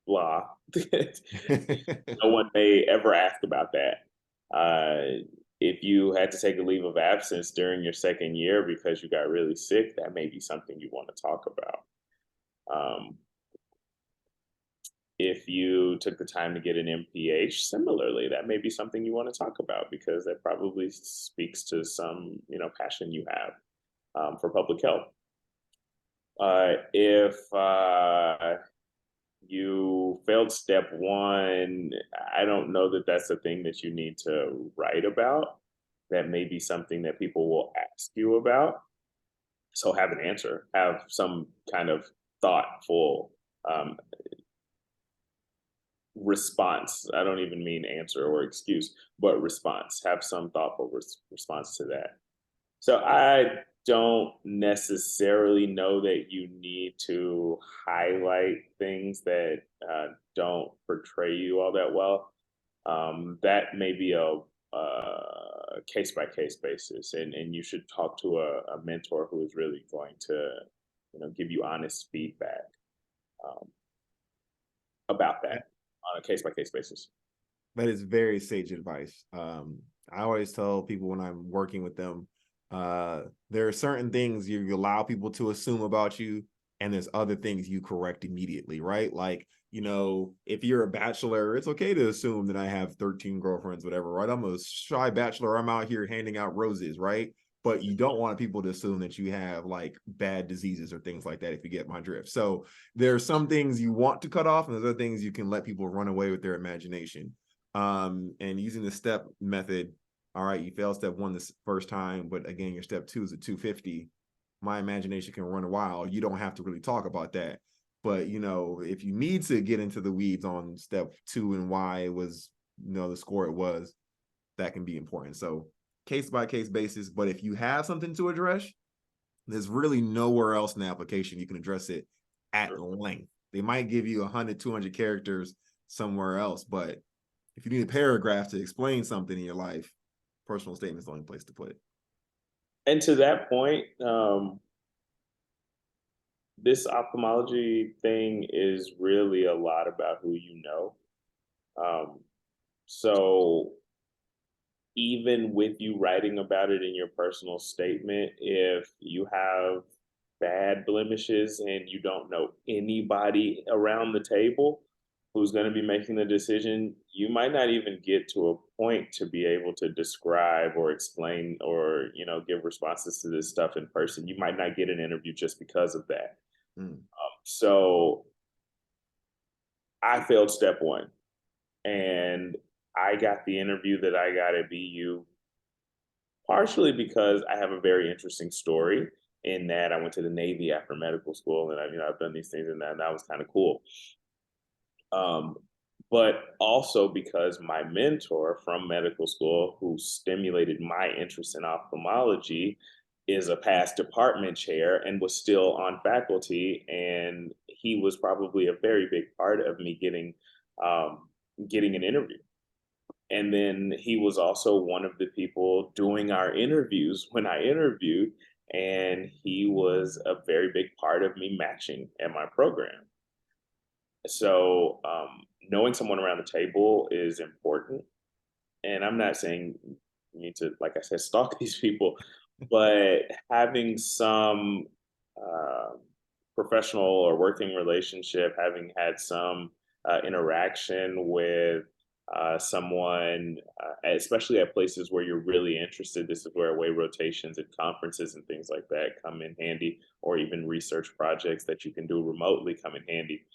blah, no one may ever ask about that. If you had to take a leave of absence during your second year because you got really sick, that may be something you want to talk about. If you took the time to get an MPH, similarly, that may be something you want to talk about because that probably speaks to some, passion you have for public health. If you failed step one, I don't know that that's a thing that you need to write about. That may be something that people will ask you about. So have an answer, have some kind of thoughtful response. I don't even mean answer or excuse, but response. Have some thoughtful response to that. So I don't necessarily know that you need to highlight things that don't portray you all that well. That may be a case by case basis, and you should talk to a mentor who is really going to, give you honest feedback um, about that on a case by case basis. That is very sage advice. I always tell people when I'm working with them, there are certain things you allow people to assume about you, and there's other things you correct immediately, right? Like, if you're a bachelor, it's okay to assume that I have 13 girlfriends, whatever, right? I'm a shy bachelor. I'm out here handing out roses, right? But you don't want people to assume that you have like bad diseases or things like that, if you get my drift. So there are some things you want to cut off, and there's other things you can let people run away with their imagination. And using the step method, all right, you failed step one the first time, but again, your step two is a 250. My imagination can run wild. You don't have to really talk about that. But, if you need to get into the weeds on step two and why it was, the score it was, that can be important. So case by case basis. But if you have something to address, there's really nowhere else in the application you can address it at length. They might give you 100, 200 characters somewhere else. But if you need a paragraph to explain something in your life, personal statement is the only place to put it. And to that point, this ophthalmology thing is really a lot about who you know. So even with you writing about it in your personal statement, if you have bad blemishes and you don't know anybody around the table who's going to be making the decision, you might not even get to a point to be able to describe or explain or, give responses to this stuff in person. You might not get an interview just because of that. So I failed step one, and I got the interview that I got at BU partially because I have a very interesting story, in that. I went to the Navy after medical school, and I've done these things, and that was kind of cool. Um, but also because my mentor from medical school, who stimulated my interest in ophthalmology, is a past department chair and was still on faculty, and he was probably a very big part of me getting an interview. And then he was also one of the people doing our interviews when I interviewed, and he was a very big part of me matching at my program. So knowing someone around the table is important. And I'm not saying you need to, like I said, stalk these people, but having some uh, professional or working relationship, having had some interaction with someone, especially at places where you're really interested. This is where away rotations at conferences and things like that come in handy, or even research projects that you can do remotely come in handy.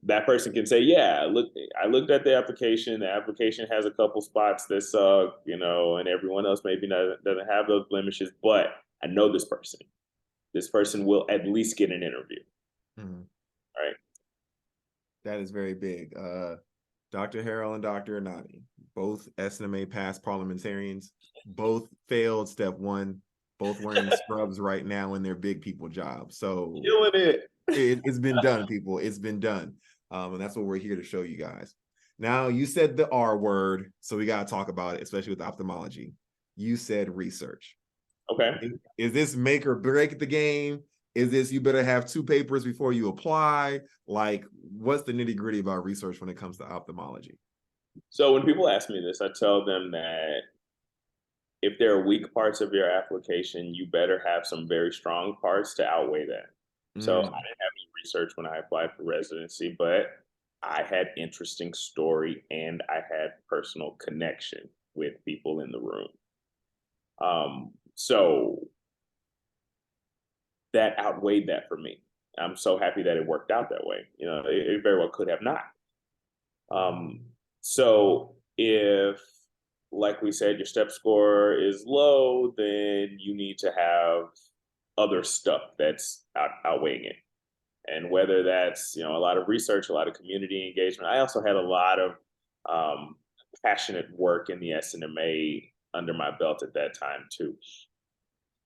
That person can say, "Yeah, look, I looked at the application. The application has a couple spots that suck, and everyone else maybe doesn't have those blemishes, but I know this person. This person will at least get an interview." Mhm. Right? That is very big. Dr. Harrell and Dr. Anani, both SNMA past parliamentarians, both failed step one, both wearing scrubs right now in their big people jobs. So Killing it. it's been done, people. It's been done. And that's what we're here to show you guys. Now, you said the R word, so we got to talk about it, especially with ophthalmology. You said research. Okay. Is this make or break the game? Is this you better have 2 papers before you apply? Like, what's the nitty gritty about research when it comes to ophthalmology? So when people ask me this, I tell them that if there are weak parts of your application, you better have some very strong parts to outweigh that. So I didn't have any research when I applied for residency, but I had interesting story and I had personal connection with people in the room. So that outweighed that for me. I'm so happy that it worked out that way. It very well could have not. Um, so if, like we said, your step score is low, then you need to have other stuff that's outweighing it. And whether that's, a lot of research, a lot of community engagement. I also had a lot of um, passionate work in the SNMA under my belt at that time too.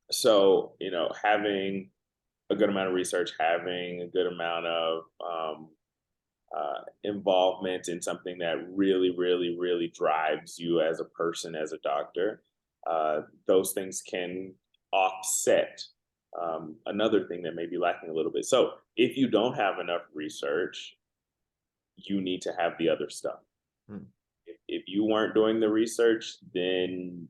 So, having a good amount of research, having a good amount of involvement in something that really, really, really drives you as a person, as a doctor, those things can offset another thing that may be lacking a little bit. So if you don't have enough research, you need to have the other stuff. Hmm. If you weren't doing the research, then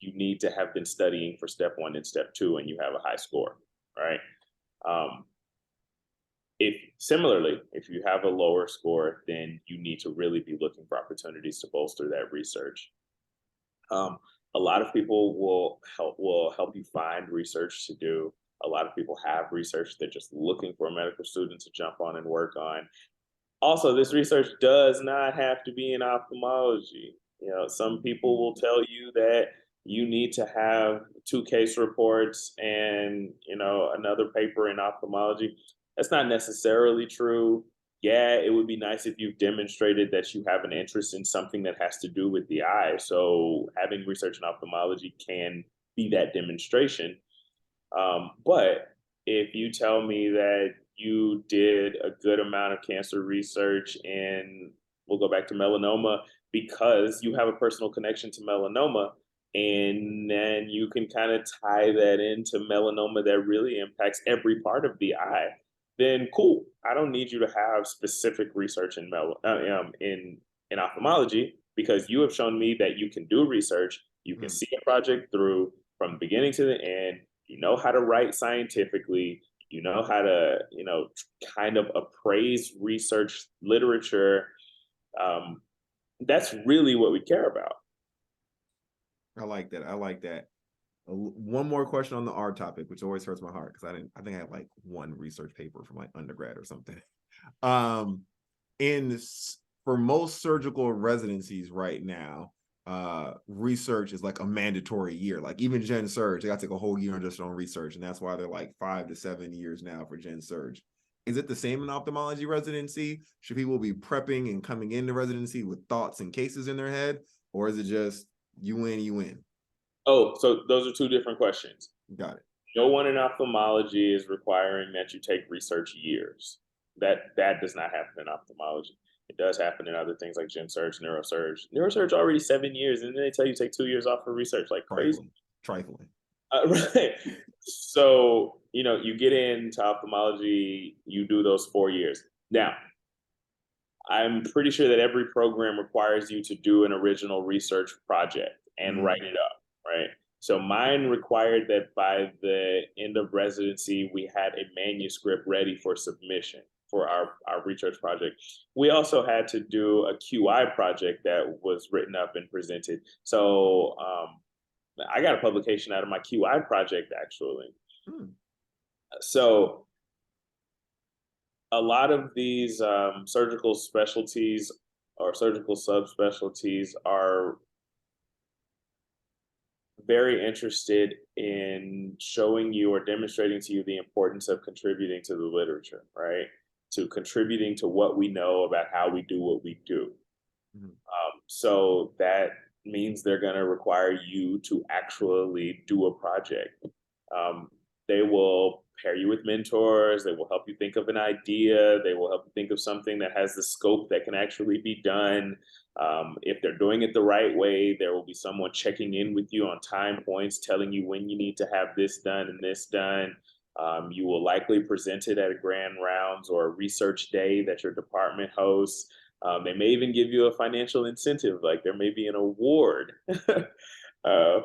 you need to have been studying for step one and step two, and you have a high score, right? Um, if you have a lower score, then you need to really be looking for opportunities to bolster that research. A lot of people will help you find research to do. A lot of people have research. They're just looking for a medical student to jump on and work on. Also, this research does not have to be in ophthalmology. Some people will tell you that you need to have 2 case reports and another paper in ophthalmology. That's not necessarily true. Yeah, it would be nice if you've demonstrated that you have an interest in something that has to do with the eye. So having research in ophthalmology can be that demonstration. But if you tell me that you did a good amount of cancer research and we'll go back to melanoma because you have a personal connection to melanoma, and then you can kind of tie that into melanoma that really impacts every part of the eye, then cool. I don't need you to have specific research in ophthalmology because you have shown me that you can do research. You can see a project through from the beginning to the end. You know how to write scientifically. You know how to, kind of appraise research literature. That's really what we care about. I like that. I like that. One more question on the R topic, which always hurts my heart because I think I had like one research paper from like undergrad or something. Um, in For most surgical residencies right now, research is like a mandatory year. Like even Gen Surge, they got to take a whole year just on research, and that's why they're like 5 to 7 years now for Gen Surge. Is it the same in ophthalmology residency? Should people be prepping and coming into residency with thoughts and cases in their head, or is it just you win, you win? Oh, so those are two different questions. Got it. No one in ophthalmology is requiring that you take research years. That does not happen in ophthalmology. It does happen in other things like gen surge, neurosurge. Neurosurge already 7 years, and then they tell you take 2 years off for research, like crazy. Trifling, trifling. Right. So you get into ophthalmology, you do those 4 years. Now, I'm pretty sure that every program requires you to do an original research project and write it up, right? So mine required that by the end of residency, we had a manuscript ready for submission for our research project. We also had to do a QI project that was written up and presented. So I got a publication out of my QI project, actually. So a lot of these surgical specialties or surgical subspecialties are very interested in showing you or demonstrating to you the importance of contributing to the literature, right? To contributing to what we know about how we do what we do. So that means they're going to require you to actually do a project. They will pair you with mentors. They will help you think of an idea. They will help you think of something that has the scope that can actually be done. If they're doing it the right way, there will be someone checking in with you on time points, telling you when you need to have this done and this done. You will likely present it at a grand rounds or a research day that your department hosts. They may even give you a financial incentive, like there may be an award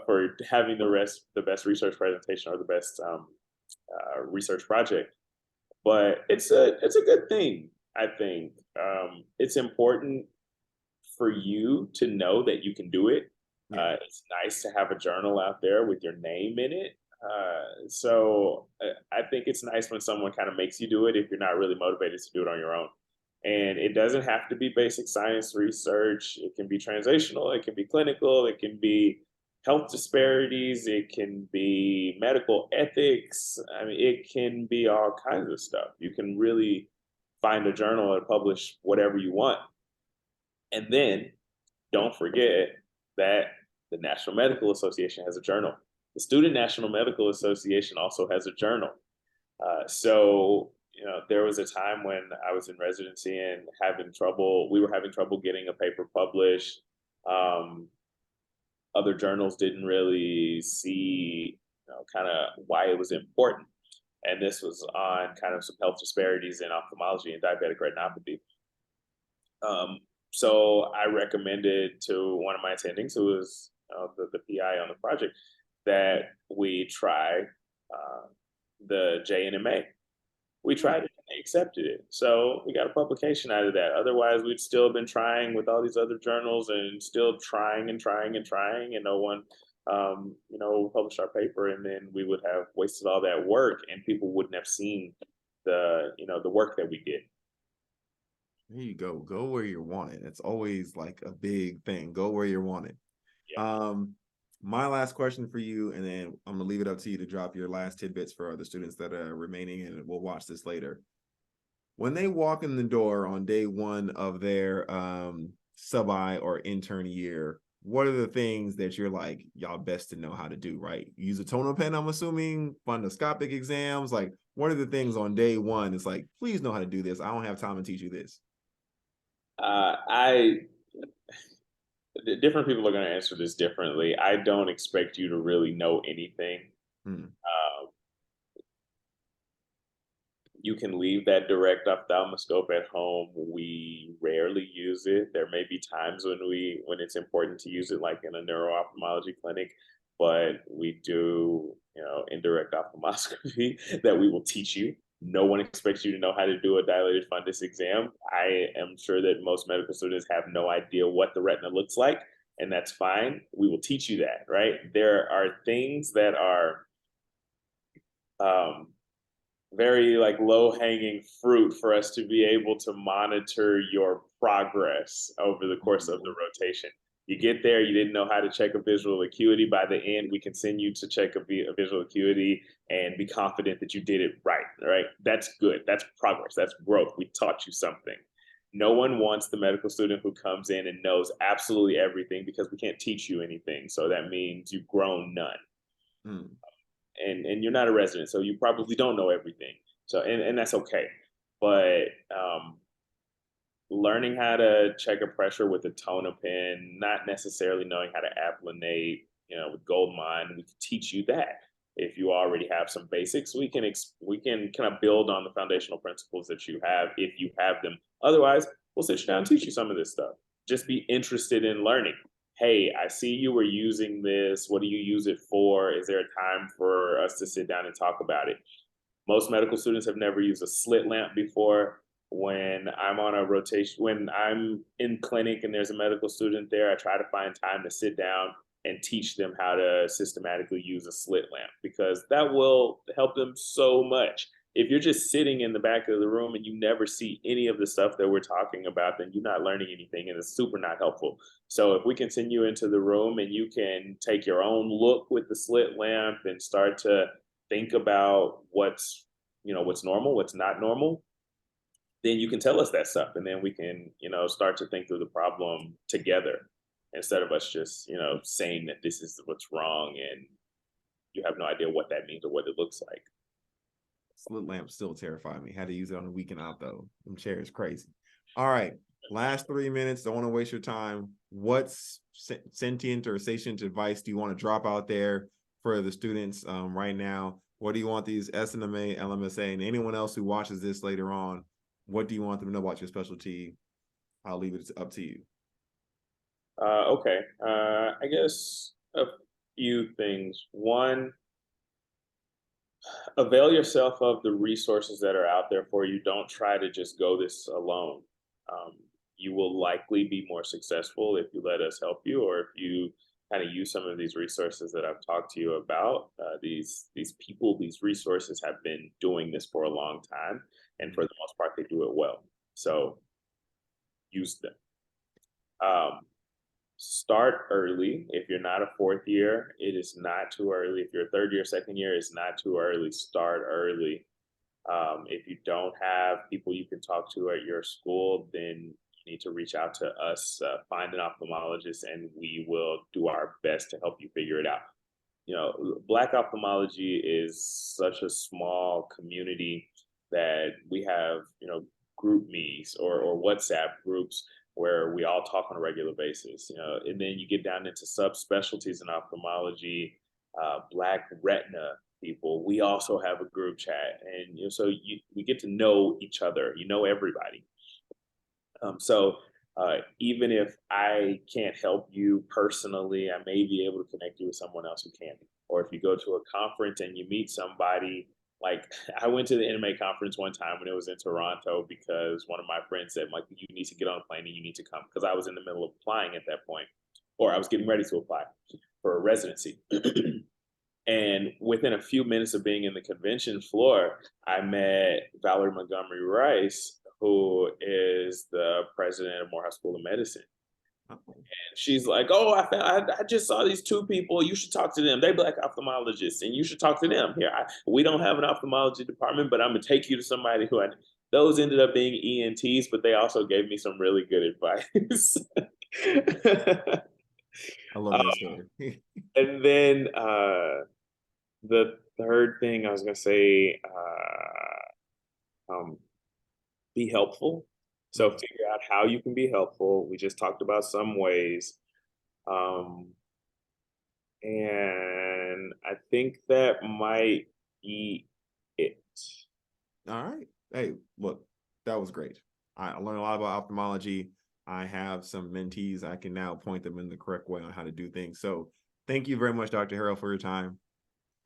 for having the best research presentation or the best research project. But it's a good thing. I think it's important for you to know that you can do it. It's nice to have a journal out there with your name in it. So I think it's nice when someone kind of makes you do it if you're not really motivated to do it on your own. And it doesn't have to be basic science research. It can be translational, it can be clinical, it can be health disparities, it can be medical ethics. I mean, it can be all kinds of stuff. You can really find a journal and publish whatever you want. And then don't forget that the National Medical Association has a journal. The Student National Medical Association also has a journal. So there was a time when I was in residency and we were having trouble getting a paper published. Other journals didn't really see, kind of why it was important. And this was on kind of some health disparities in ophthalmology and diabetic retinopathy. So I recommended to one of my attendings, who was the PI on the project, that we try the JNMA. We tried it, and they accepted it. So we got a publication out of that. Otherwise, we'd still been trying with all these other journals and still trying and trying and trying, and no one, published our paper, and then we would have wasted all that work, and people wouldn't have seen the work that we did. There you go. Go where you're wanted. It's always like a big thing. Go where you're wanted. Yeah. My last question for you, and then I'm gonna leave it up to you to drop your last tidbits for the students that are remaining, and we'll watch this later. When they walk in the door on day one of their sub-I or intern year, what are the things that you're like, y'all best to know how to do, right? Use a tonal pen, I'm assuming, fundoscopic exams. Like, what are the things on day one? It's like, please know how to do this. I don't have time to teach you this. Different people are going to answer this differently. I don't expect you to really know anything. You can leave that direct ophthalmoscope at home. We rarely use it. There may be times when it's important to use it, like in a neuro-ophthalmology clinic, but we do, indirect ophthalmoscopy that we will teach you. No one expects you to know how to do a dilated fundus exam. I am sure that most medical students have no idea what the retina looks like, and that's fine. We will teach you that, right? There are things that are very like low-hanging fruit for us to be able to monitor your progress over the course of the rotation. You get there, you didn't know how to check a visual acuity. By the end, we can send you to check a visual acuity and be confident that you did it right. Right? That's good. That's progress. That's growth. We taught you something. No one wants the medical student who comes in and knows absolutely everything, because we can't teach you anything. So that means you've grown none. Mm. And you're not a resident, so you probably don't know everything. So and that's okay. But learning how to check a pressure with a toner pen, not necessarily knowing how to applanate, with gold mine, we can teach you that. If you already have some basics, we can kind of build on the foundational principles that you have, if you have them. Otherwise, we'll sit you down and teach you some of this stuff. Just be interested in learning. Hey, I see you were using this. What do you use it for? Is there a time for us to sit down and talk about it? Most medical students have never used a slit lamp before. When I'm on a rotation, when I'm in clinic and there's a medical student there, I try to find time to sit down and teach them how to systematically use a slit lamp, because that will help them so much. If you're just sitting in the back of the room and you never see any of the stuff that we're talking about, then you're not learning anything, and it's super not helpful. So if we can send you into the room and you can take your own look with the slit lamp and start to think about what's normal, what's not normal, then you can tell us that stuff, and then we can start to think through the problem together, instead of us just saying that this is what's wrong and you have no idea what that means or what it looks like. Slit lamps still terrify me. Had to use it on the weekend out though. Them chairs crazy. All right, last 3 minutes. Don't want to waste your time. What's sentient or sentient advice do you want to drop out there for the students right now? What do you want these SNMA, LMSA, and anyone else who watches this later on? What do you want them to know about your specialty? I'll leave it up to you. Okay. I guess a few things. One, avail yourself of the resources that are out there for you. Don't try to just go this alone. Um, you will likely be more successful if you let us help you, or if you kind of use some of these resources that I've talked to you about. These people, these resources have been doing this for a long time, and for the most part, they do it well. So use them. Um, Start early. If you're not a fourth year, it is not too early. If you're a third year, second year, it's not too early. Start early. If you don't have people you can talk to at your school, then you need to reach out to us, find an ophthalmologist, and we will do our best to help you figure it out. Black ophthalmology is such a small community that we have, group meets or WhatsApp groups where we all talk on a regular basis, and then you get down into subspecialties in ophthalmology, Black retina people. We also have a group chat, and so we get to know each other, everybody. So even if I can't help you personally, I may be able to connect you with someone else who can. Or if you go to a conference and you meet somebody, like I went to the NMA conference one time when it was in Toronto, because one of my friends said, like, you need to get on a plane and you need to come, because I was in the middle of applying at that point, or I was getting ready to apply for a residency. And within a few minutes of being in the convention floor, I met Valerie Montgomery Rice, who is the president of Morehouse School of Medicine. And she's like, "Oh, I just saw these two people. You should talk to them. They're Black ophthalmologists, and you should talk to them. Here, we don't have an ophthalmology department, but I'm gonna take you to somebody who." Those ended up being ENTs, but they also gave me some really good advice. I love that um, story. and then the third thing I was gonna say, be helpful. So figure out how you can be helpful. We just talked about some ways. Um, and I think that might be it. All right. Hey, look, that was great. I learned a lot about ophthalmology. I have some mentees. I can now point them in the correct way on how to do things. So thank you very much, Dr. Harrell, for your time.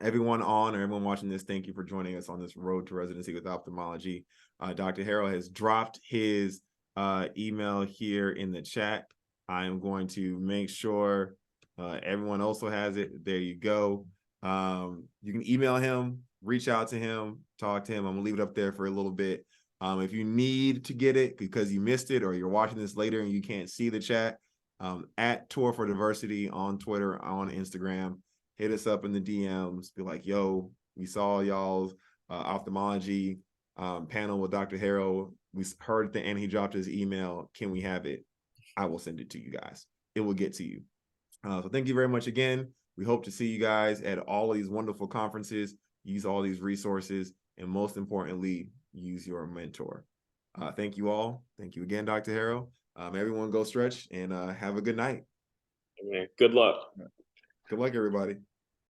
Everyone on or everyone watching this, thank you for joining us on this road to residency with ophthalmology. Dr. Harrell has dropped his email here in the chat. I am going to make sure everyone also has it. There you go. You can email him, reach out to him, talk to him. I'm gonna leave it up there for a little bit. If you need to get it because you missed it or you're watching this later and you can't see the chat, at Tour for Diversity on Twitter, on Instagram. Hit us up in the DMs. Be like, yo, we saw y'all's ophthalmology panel with Dr. Harrell. We heard at the end he dropped his email. Can we have it? I will send it to you guys. It will get to you. So thank you very much again. We hope to see you guys at all of these wonderful conferences. Use all these resources, and most importantly, use your mentor. Thank you all. Thank you again, Dr. Harrell. Everyone go stretch and have a good night. Good luck. Good luck, everybody.